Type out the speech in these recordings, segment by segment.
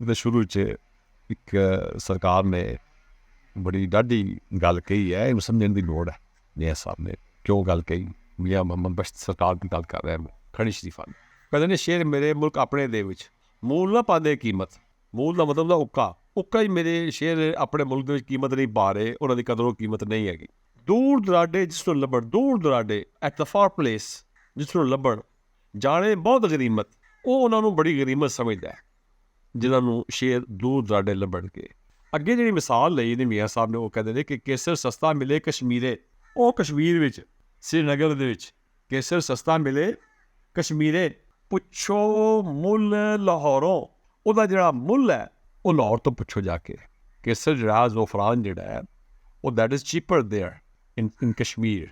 ਉਹਦੇ ਸ਼ੁਰੂ 'ਚ ਇੱਕ ਸਰਕਾਰ ਨੇ ਬੜੀ ਡਾਢੀ ਗੱਲ ਕਹੀ ਹੈ, ਇਹਨੂੰ ਸਮਝਣ ਦੀ ਲੋੜ ਹੈ। ਮੀਆਂ ਸਾਹਿਬ ਨੇ ਕਿਉਂ ਗੱਲ ਕਹੀ? ਮੀਆਂ ਮੁਹੰਮਦ ਬਖਸ਼ ਸਰਕਾਰ ਦੀ ਗੱਲ ਕਰ ਰਿਹਾ ਮੈਂ, ਖੜੀ ਸ਼ਰੀਫਾਂ ਦੀ। ਕਹਿੰਦੇ ਨੇ ਸ਼ੇਰ ਮੇਰੇ ਮੁਲਕ ਆਪਣੇ ਦੇ ਵਿੱਚ ਮੂਲ ਨਾ ਪਾਉਂਦੇ ਕੀਮਤ। ਮੂਲ ਦਾ ਮਤਲਬ ਦਾ ਉੱਕਾ ਹੀ ਮੇਰੇ ਸ਼ੇਰ ਆਪਣੇ ਮੁਲਕ ਦੇ ਵਿੱਚ ਕੀਮਤ ਨਹੀਂ ਪਾ ਰਹੇ, ਉਹਨਾਂ ਦੀ ਕਦਰੋਂ ਕੀਮਤ ਨਹੀਂ ਹੈਗੀ। ਦੂਰ ਦੁਰਾਡੇ ਜਿਸ ਨੂੰ ਲੱਭਣ, ਦੂਰ ਦੁਰਾਡੇ ਐਟ ਦ ਫਾਰ ਪਲੇਸ ਜਿਸ ਨੂੰ ਲੱਭਣ ਜਾਣੇ ਬਹੁਤ ਗਰੀਮਤ, ਉਹ ਉਹਨਾਂ ਨੂੰ ਬੜੀ ਗਰੀਮਤ ਸਮਝਦਾ ਹੈ ਜਿਨ੍ਹਾਂ ਨੂੰ ਸ਼ੇਰ ਦੂਰ ਦੁਰਾਡੇ ਲੱਭਣਗੇ। ਅੱਗੇ ਜਿਹੜੀ ਮਿਸਾਲ ਲਈ ਨੇ ਮੀਆਂ ਸਾਹਿਬ ਨੇ, ਉਹ ਕਹਿੰਦੇ ਨੇ ਕਿ ਕੇਸਰ ਸਸਤਾ ਮਿਲੇ ਕਸ਼ਮੀਰੇ। ਉਹ ਕਸ਼ਮੀਰ ਵਿੱਚ, ਸ੍ਰੀਨਗਰ ਦੇ ਵਿੱਚ ਕੇਸਰ ਸਸਤਾ ਮਿਲੇ ਕਸ਼ਮੀਰੇ, ਪੁੱਛੋ ਮੁੱਲ ਲਾਹੌਰੋਂ। ਉਹਦਾ ਜਿਹੜਾ ਮੁੱਲ ਹੈ ਉਹ ਲਾਹੌਰ ਤੋਂ ਪੁੱਛੋ ਜਾ ਕੇ। ਕੇਸਰ ਜਿਹੜਾ ਜ਼ੋਫਰਾਨ ਜਿਹੜਾ ਹੈ ਉਹ ਦੈਟ ਇਜ਼ ਚੀਪਰ ਦੇਅਰ ਇਨ ਕਸ਼ਮੀਰ।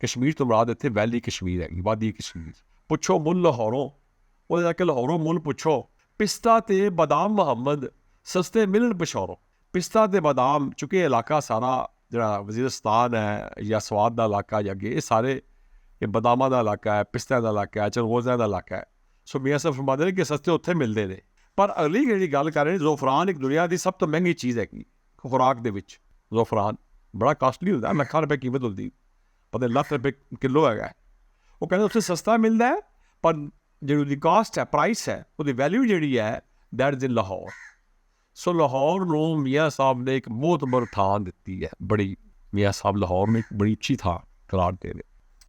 ਕਸ਼ਮੀਰ ਤੋਂ ਬਾਅਦ ਇੱਥੇ ਵੈਲੀ ਕਸ਼ਮੀਰ ਹੈਗੀ, ਵਾਦੀ ਕਸ਼ਮੀਰ। ਪੁੱਛੋ ਮੁੱਲ ਲਾਹੌਰੋਂ, ਉਹਦੇ ਜਾ ਕੇ ਲਾਹੌਰੋਂ ਮੁੱਲ ਪੁੱਛੋ। ਪਿਸਤਾ ਤੇ ਬਦਾਮ ਮੁਹੰਮਦ ਸਸਤੇ ਮਿਲਣ ਪਸ਼ੌਰੋਂ। ਪਿਸਤਾ ਤੇ ਬਦਾਮ, ਚੁੱਕੇ ਇਲਾਕਾ ਸਾਰਾ ਜਿਹੜਾ ਵਜ਼ੀਰਸਤਾਨ ਹੈ ਜਾਂ ਸਵਾਦ ਦਾ ਇਲਾਕਾ ਜਾਂ ਅੱਗੇ, ਇਹ ਸਾਰੇ ਇਹ ਬਦਾਮਾਂ ਦਾ ਇਲਾਕਾ ਹੈ, ਪਿਸਤਿਆਂ ਦਾ ਇਲਾਕਾ ਹੈ, ਚਰਗੋਜ਼ਿਆਂ ਦਾ ਇਲਾਕਾ ਹੈ। ਸੋ ਮੀਆਂ ਸਾਹਿਬ ਫਰਮਾਉਂਦੇ ਨੇ ਕਿ ਸਸਤੇ ਉੱਥੇ ਮਿਲਦੇ ਨੇ। ਪਰ ਅਗਲੀ ਜਿਹੜੀ ਗੱਲ ਕਰ ਰਹੇ ਨੇ, ਜ਼ੋਫਰਾਨ ਇੱਕ ਦੁਨੀਆ ਦੀ ਸਭ ਤੋਂ ਮਹਿੰਗੀ ਚੀਜ਼ ਹੈਗੀ ਖੁਰਾਕ ਦੇ ਵਿੱਚ। ਜ਼ੋਫਰਾਨ ਬੜਾ ਕਾਸਟਲੀ ਹੁੰਦਾ, ਲੱਖਾਂ ਰੁਪਏ ਕੀਮਤ ਹੁੰਦੀ, ਪਤਾ ਲੱਖ ਰੁਪਏ ਕਿਲੋ ਹੈਗਾ। ਉਹ ਕਹਿੰਦੇ ਉੱਥੇ ਸਸਤਾ ਮਿਲਦਾ ਹੈ, ਪਰ ਜਿਹੜੀ ਉਹਦੀ ਕਾਸਟ ਹੈ, ਪ੍ਰਾਈਸ ਹੈ, ਉਹਦੀ ਵੈਲਿਊ ਜਿਹੜੀ ਹੈ ਦੈਟ ਇਜ਼ ਇਨ ਲਾਹੌਰ। ਸੋ ਲਾਹੌਰ ਨੂੰ ਮੀਆਂ ਸਾਹਿਬ ਨੇ ਇੱਕ ਬਹੁਤ ਬੜੀ ਥਾਂ ਦਿੱਤੀ ਹੈ, ਬੜੀ। ਮੀਆਂ ਸਾਹਿਬ ਲਾਹੌਰ ਨੂੰ ਇੱਕ ਬੜੀ ਅੱਛੀ ਥਾਂ ਕਰਾਰ ਦੇ ਰਹੇ।